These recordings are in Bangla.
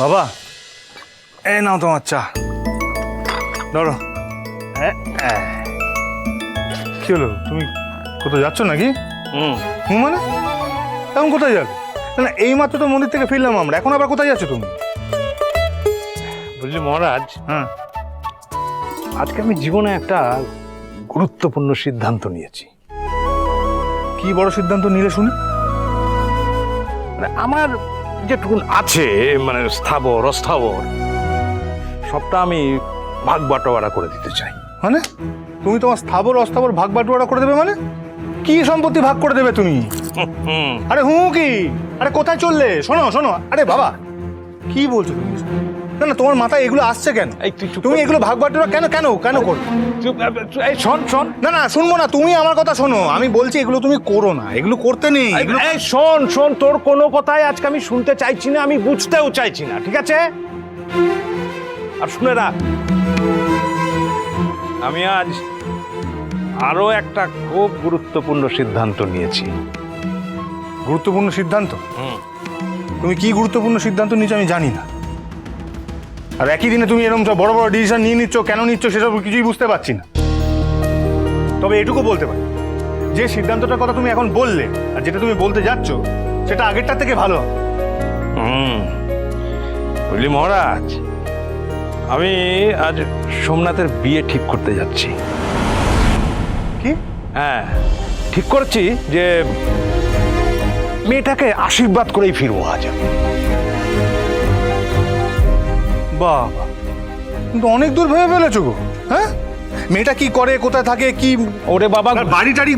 বাবা, এই নাও তোমার চা। ধরো। কি হলো, তুমি কোথাও যাচ্ছ নাকি? হুম, মানে এখন কোথায় যাবে? না না, এই মাত্র তো মন্দির থেকে ফিরলাম আমরা, এখন আবার কোথায় যাচ্ছ তুমি? বুঝলি মহারাজ, হ্যাঁ, আজকে আমি জীবনে একটা গুরুত্বপূর্ণ সিদ্ধান্ত নিয়েছি। কি বড় সিদ্ধান্ত নিলে শুনি? মানে আমার যেটুকুন আছে, মানে স্থাবর অস্থাবর, সবটা আমি ভাগ বাটোয়ারা করে দিতে চাই। মানে তুমি তোমার স্থাবর অস্থাবর ভাগ বাটোয়ারা করে দেবে? মানে কি সম্পত্তি ভাগ করে দেবে তুমি? আরে কি, আরে কোথায় চললে? শোনো শোনো, আরে বাবা কি বলছো তুমি? না না, তোমার মাথায় এগুলো আসছে কেন? তুমি এগুলো ভাগ বাটোয়ারা কেন কেন কেন করো? এই শোন শোন, না না, শুনবো না, তুমি আমার কথা শোনো। আমি বলছি এগুলো তুমি করো না, এগুলো করতে নেই। এই শোন শোন, তোর কোনো কথাই আজকে আমি শুনতে চাইছি না, আমি বুঝতেও চাইছি না, ঠিক আছে? আর শুনে রাখ, আমি আজ আরো একটা খুব গুরুত্বপূর্ণ সিদ্ধান্ত নিয়েছি। গুরুত্বপূর্ণ সিদ্ধান্ত? তুমি কি গুরুত্বপূর্ণ সিদ্ধান্ত নিচ্ছ আমি জানি না। আর একই দিনে তুমি এরকম সব বড় বড় ডিসিশন নিয়ে নিচ্ছ, কেন নিচ্ছ সেসব কিছুই বুঝতে পারছি না। তবে এটুকু বলতে পারি, যে সিদ্ধান্তটার কথা তুমি এখন বললে আর যেটা তুমি বলতে যাচ্ছ সেটা আগেরটার থেকে ভালো। বুঝলি মহারাজ, আমি আজ সোমনাথের বিয়ে ঠিক করতে যাচ্ছি। কি? হ্যাঁ, ঠিক করছি যে মেয়েটাকে আশীর্বাদ করেই ফিরবো আজ। বাবা, কিন্তু অনেক দূর ভেবে ফেলেছো গো। হ্যাঁ, মেয়েটা কি করে, কোথায় থাকে, কি? ওরে বাবা, বাড়ি টাড়ি?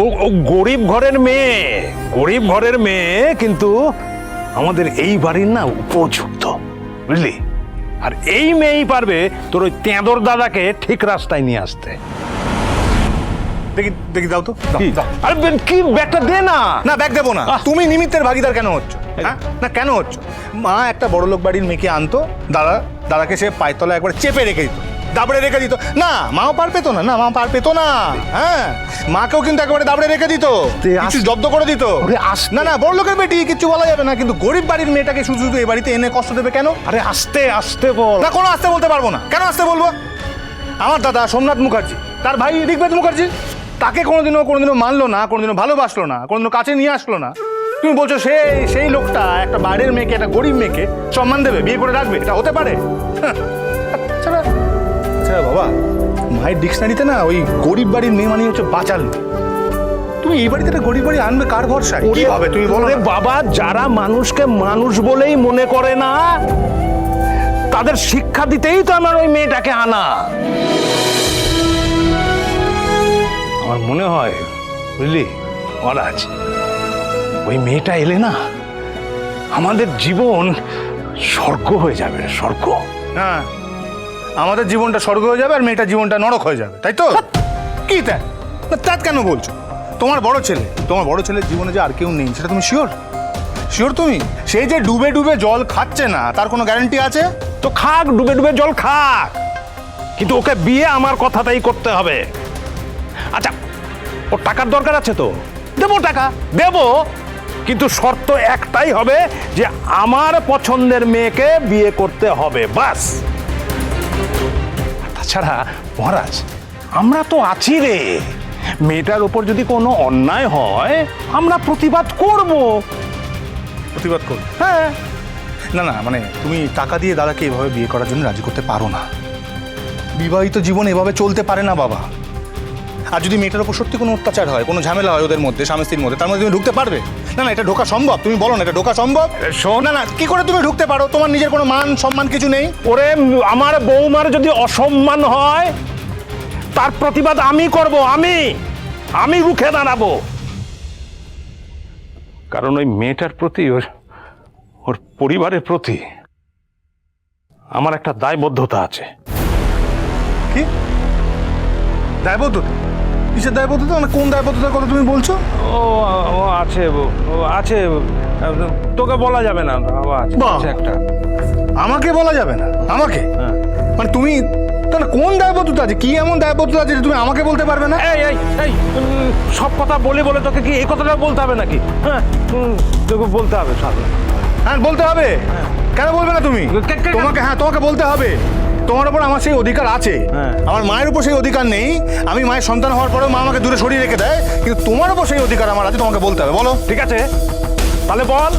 ও গরিব ঘরের মেয়ে, গরিব ঘরের মেয়ে, কিন্তু আমাদের এই বাড়ির না উপযুক্ত, বুঝলি? আর এই মেয়েই পারবে তোর ওই তেঁদর দাদাকে ঠিক রাস্তায় নিয়ে আসতে। দেখি দেখি, দাও তো, দাও, দাও। আরে কি ব্যাগটা দে না। না, ব্যাগ দেবো না। তুমি নিমিত্তের ভাগিদার কেন হচ্ছ? হ্যাঁ, না কেন হচ্ছ? মা একটা বড়লোক বাড়ির মেয়েকে আনতো, দাদাকে সে পায়তলা একবার চেপে রেখে দিত, দাবড়ে রেখে দিত। না, মাও পার পেতো না, না মা পার পেতো না। হ্যাঁ, মাকেও কিন্তু একেবারে দাবড়ে রেখে দিত, কিছু জব্দ করে দিত। না না, বড়লোকের বেটি, কিছু বলা যাবে না, কিন্তু গরিব বাড়ির মেয়েটাকে শুধু শুধু এই বাড়িতে এনে কষ্ট দেবে কেন? আরে আস্তে আস্তে বল। না, কোনো আসতে বলতে পারবো না। কেন আসতে বলবো? আমার দাদা সোমনাথ মুখার্জি, তার ভাই ঋগ্বেদ মুখার্জি, তাকে কোনোদিনও মানলো না, কোনোদিনও ভালোবাসলো না, কোনোদিনও কাছে নিয়ে আসলো না। তুমি বলছো সেই লোকটা একটা বাইরের মেয়েকে, একটা গরিব মেয়েকে সম্মান দেবে, বিয়ে করে রাখবে? এটা হতে পারে? আচ্ছা বাবা, মায়ের ডিকশনারিতে না ওই গরিব বাড়ির মেয়ে মানে হচ্ছে বাচাল। তুমি এই বাড়িতে একটা গরিব বাড়ি আনবে কার ভরসায়? কি হবে তুমি বলো? বাবা, যারা মানুষকে মানুষ বলেই মনে করে না, তাদের শিক্ষা দিতেই তো আমার ওই মেয়েটাকে আনা। আমার মনে হয়, বুঝলি মহারাজ, ওই মেয়েটা এলে না আমাদের জীবন স্বর্গ হয়ে যাবে, স্বর্গ। হ্যাঁ, আমাদের জীবনটা স্বর্গ হয়ে যাবে আর মেয়েটার জীবনটা নরক হয়ে যাবে, তাই তো? কি তাই? তা কেন বলছো? তোমার বড় ছেলের জীবনে যে আর কেউ নেই সেটা তুমি শিওর? তুমি? সেই যে ডুবে ডুবে জল খাচ্ছে না, তার কোনো গ্যারান্টি আছে? তো খাক, ডুবে ডুবে জল খাক, কিন্তু ওকে বিয়ে আমার কথাটাই করতে হবে। আচ্ছা, ওর টাকার দরকার আছে তো দেবো, টাকা দেবো, কিন্তু শর্ত একটাই হবে যে আমার পছন্দের মেয়েকে বিয়ে করতে হবে, বাস। তাছাড়া মহারাজ, আমরা তো আছি রে, মেয়েটার উপর যদি কোনো অন্যায় হয় আমরা প্রতিবাদ করব। প্রতিবাদ করো? হ্যাঁ। না না, মানে তুমি টাকা দিয়ে দাদাকে এভাবে বিয়ে করার জন্য রাজি করতে পারো না। বিবাহিত জীবন এভাবে চলতে পারে না বাবা। আর যদি মেয়েটার উপর সত্যি কোনো অত্যাচার হয়, কোনো ঝামেলা হয় ওদের মধ্যে, স্বামী স্ত্রীর মধ্যে, তার মধ্যে তুমি ঢুকতে পারবে? না না, এটা ঢোকা সম্ভব? তুমি বলো না এটা ঢোকা সম্ভব? শোন, না, কি করে তুমি ঢুকতে পারো? তোমার নিজের কোনো মান সম্মান কিছু নেই? ওরে, আমার বৌমার যদি অসম্মান হয় তার প্রতিবাদ আমি করব, আমি রুখে দাঁড়াবো। কারণ ওই মেয়েটার প্রতি, ওর পরিবারের প্রতি আমার একটা দায়বদ্ধতা আছে। কি দায়বদ্ধতা? কিসের দায়বদ্ধতা? মানে কোন দায়বদ্ধতার কথা তুমি বলছো? ও আছে, তোকে বলা যাবে না, আছে একটা। আমাকে বলা যাবে না? আমাকে? হ্যাঁ। মানে তুমি তাহলে কোন দায়বদ্ধতা আছে? কি এমন দায়বদ্ধতা আছে যে তুমি আমাকে বলতে পারবে না? এই সব কথা বলে তোকে কি এই কথাটা বলতে হবে নাকি? হ্যাঁ, তোকে বলতে হবে। হ্যাঁ, বলতে হবে। কেন বলবে না তুমি? তোমাকে বলতে হবে। তোমার উপর আমার সেই অধিকার আছে, আমার মায়ের উপর সেই অধিকার নেই। আমি মায়ের সন্তান হওয়ার পরেও মা আমাকে দূরে সরিয়ে রেখে দেয়, কিন্তু তোমার উপর সেই অধিকার আমার আছে, তোমাকে বলতে হবে। বলো। ঠিক আছে, তাহলে বল,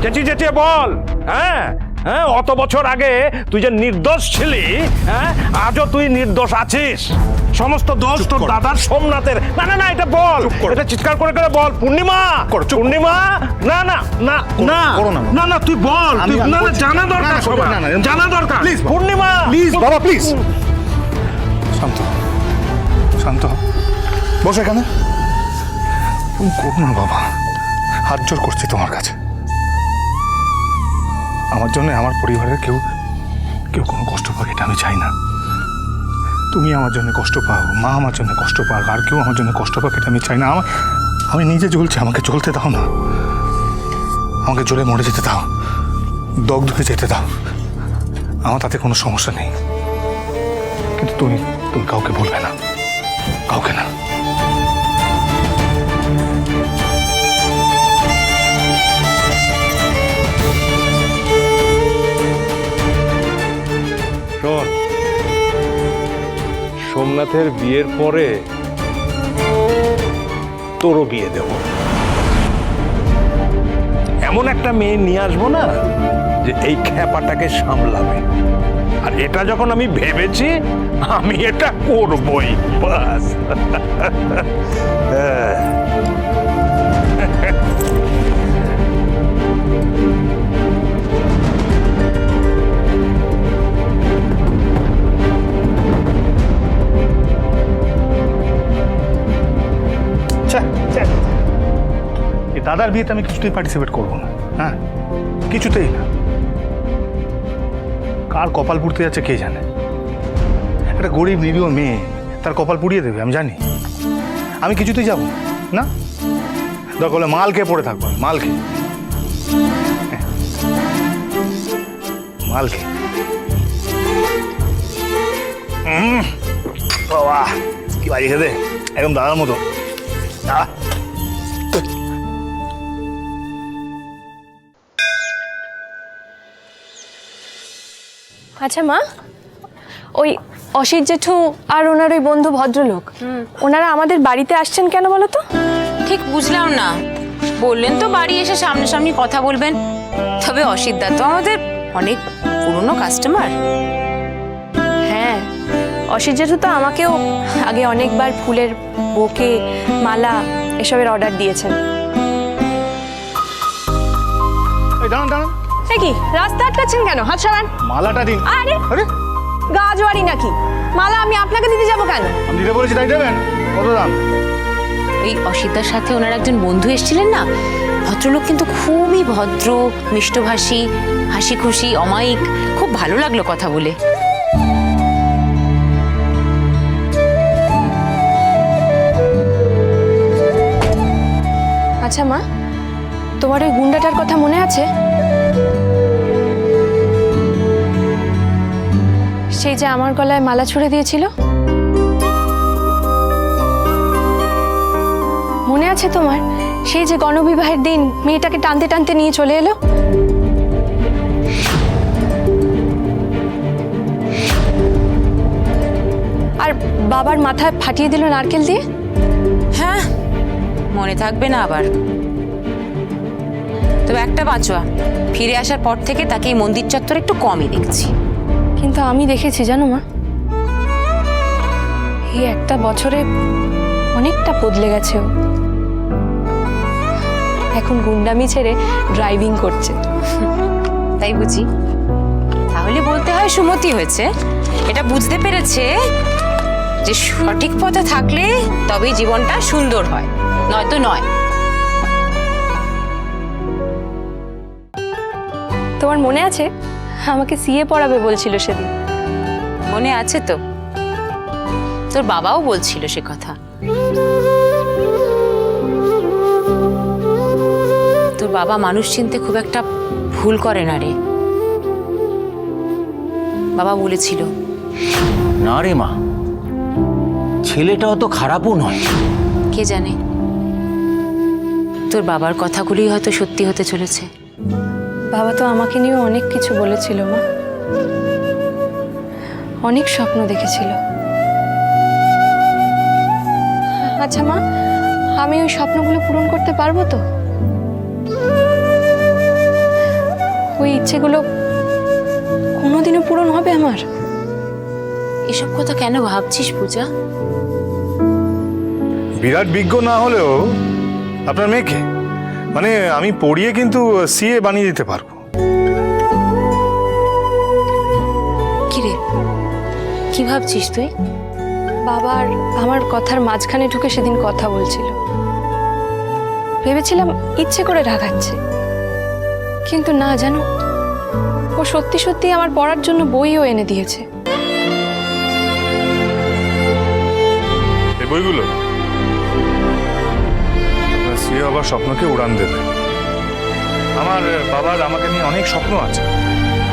চেঁচিয়ে বল। হ্যাঁ হ্যাঁ, অত বছর আগে তুই যে নির্দোষ ছিলি, হ্যাঁ আজও তুই নির্দোষ আছিস। সমস্ত দোষ তোর দাদার সোমনাথের। না না না, এটা বল, এটা চিৎকার করে বল। পূর্ণিমা, পূর্ণিমা, না না না না না না, তুই বল। না না, জানা দরকার, জানা দরকার। প্লিজ পূর্ণিমা, প্লিজ বাবা, প্লিজ শান্ত শান্ত বসো এখানে। তুমি করো না বাবা, হাত জোর করছি তোমার কাছে। আমার জন্য আমার পরিবারের কেউ কোনো কষ্ট পাক, এটা আমি চাই না। তুমি আমার জন্য কষ্ট পাও, মা আমার জন্য কষ্ট পাক, আর কেউ আমার জন্য কষ্ট পাক, এটা আমি চাই না। আমি নিজে জ্বলছি, আমাকে চলতে দাও না। আমাকে জ্বলে মরে যেতে দাও, দগ্ধ হয়ে যেতে দাও, আমার তাতে কোনো সমস্যা নেই। কিন্তু তুমি কাউকে বলবে না, কাউকে না। শোন, সোমনাথের বিয়ের পরে তোরও বিয়ে দেব। এমন একটা মেয়ে নিয়ে আসবো না যে এই খ্যাপাটাকে সামলাবে। আর এটা যখন আমি ভেবেছি, আমি এটা করবই। বাস। এই দাদার বিয়েতে আমি কিছুতেই পার্টিসিপেট করবো না। হ্যাঁ, কিছুতেই না। কার কপাল পুড়তে যাচ্ছে কে জানে। একটা গরিব নিরীহ মেয়ে তার কপাল পুড়িয়ে দেবে, আমি জানি। আমি কিছুতেই যাব না। দরকার হলে মাল খেয়ে পড়ে থাকবো, মাল খেয়ে। মাল খেয়ে। বাবা কি বাড়ি খেতে, একদম দাদার মতো। আচ্ছা মা, ওই অসিত জেঠু আর ওনার ওই বন্ধু ভদ্রলোক, ওনারা আমাদের বাড়িতে আসছেন কেন বলো তো? ঠিক বুঝলাম না। বললেন তো বাড়ি এসে সামনাসামনি কথা বলবেন। তবে অসিত দা তো আমাদের অনেক পুরনো কাস্টমার। হ্যাঁ, অসিত জেঠু তো আমাকেও আগে অনেকবার ফুলের বোকে, মালা এসবের অর্ডার দিয়েছেন। দাঁড়ান দাঁড়ান, এ কি রাস্তা আটকাচ্ছেন কেন? হাত সরান। মালাটা দিন। আরে আরে গাজওয়ারি নাকি? মালা আমি আপনাকে দিতে যাব কেন? আমি দিতে বলেছি, তাই দেবেন। কত দাম? এই অসিতদার সাথে ওনার একজন বন্ধু এসেছিলেন না, ভদ্রলোক কিন্তু খুবই ভদ্র, মিষ্টভাষী, হাসি খুশি, অমায়িক। খুব ভালো লাগলো কথা বলে। আচ্ছা মা, তোমার ওই গুন্ডাটার কথা মনে আছে? সেই যে আমার গলায় মালা ছুঁড়ে দিয়েছিল, মনে আছে তোমার? সেই যে গণবিবাহের দিন মেয়েটাকে টানতে টানতে নিয়ে চলে এলো। আর বাবার মাথায় ফাটিয়ে দিল নারকেল দিয়ে। হ্যাঁ, মনে থাকবে না আবার? তবে একটা বাঁচোয়া, ফিরে আসার পর থেকে তাকে এই মন্দির চত্বরে একটু কমই দেখছি। কিন্তু আমি দেখেছি জানো মা, এই একটা বছরে অনেকটা বদলে গেছে ও। এখন গুন্ডামি ছেড়ে ড্রাইভিং করছে। তাই বুঝি? তাহলে বলতে হয় সুমতি হয়েছে। এটা বুঝতে পেরেছে যে সঠিক পথে থাকলে তবেই জীবনটা সুন্দর হয়, নয়তো নয়। তোমার মনে আছে আমাকে সিএ পড়াবে বলছিল সেদিন? মনে আছে তো, তোর বাবাও বলছিল সে কথা। তোর বাবা মানুষ চিনতে খুব একটা ভুল করে না রে। বাবা বলেছিল। না রে মা, ছেলেটা অত খারাপও নয়। কে জানে, তোর বাবার কথাগুলোই হয়তো সত্যি হতে চলেছে। বাবা তো আমাকে নিয়েও অনেক কিছু বলেছিল মা, অনেক স্বপ্ন দেখেছিল। আচ্ছা মা, আমি ওই স্বপ্নগুলো পূরণ করতে পারবো তো? ওই ইচ্ছেগুলো কোনোদিনও পূরণ হবে আমার? এসব কথা কেন ভাবছিস পূজা? বিরাট বিজ্ঞ না হলেও আপনার মেয়েকে মানে আমি পড়িয়ে কিন্তু সিএ বানিয়ে দিতে পারবো। কিরে, কি ভাবছিস তুই? বাবার আমার কথার মাঝখানে ঢুকে সেদিন কথা বলছিল, ভেবেছিলাম ইচ্ছে করে রাগাচ্ছে, কিন্তু না জানো, ও সত্যি সত্যি আমার পড়ার জন্য বইও এনে দিয়েছে। এই বইগুলো সিএ হবার স্বপ্নকে উড়ান দেবে। আমার বাবার আমাকে নিয়ে অনেক স্বপ্ন আছে,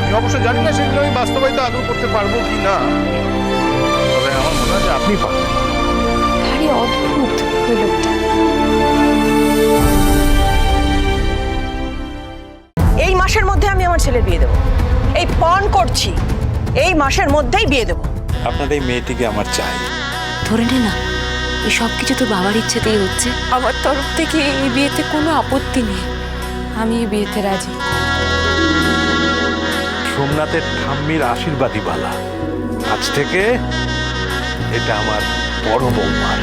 আমি অবশ্য জানি না সেগুলো আমি বাস্তবায়িত আদৌ করতে পারবো কি না, তবে আমার মনে হয় যে আপনি পারবেন। ভারী অদ্ভুত ওই লোকটা। এই মাসের মধ্যে আমি আমার ছেলের বিয়ে দেবো, এই পণ করছি, এই মাসের মধ্যেই বিয়ে দেবো। আপনার এই মেয়েটিকে আমার চাই। ধরে নে না, এই সব কিছু তোর বাবার ইচ্ছেতেই হচ্ছে। আমার তরফ থেকে এই বিয়েতে কোনো আপত্তি নেই। আমি এই বিয়েতে রাজি। সোমনাথের ঠাম্মির আশীর্বাদী বালা, আজ থেকে এটা আমার বড় বৌমার।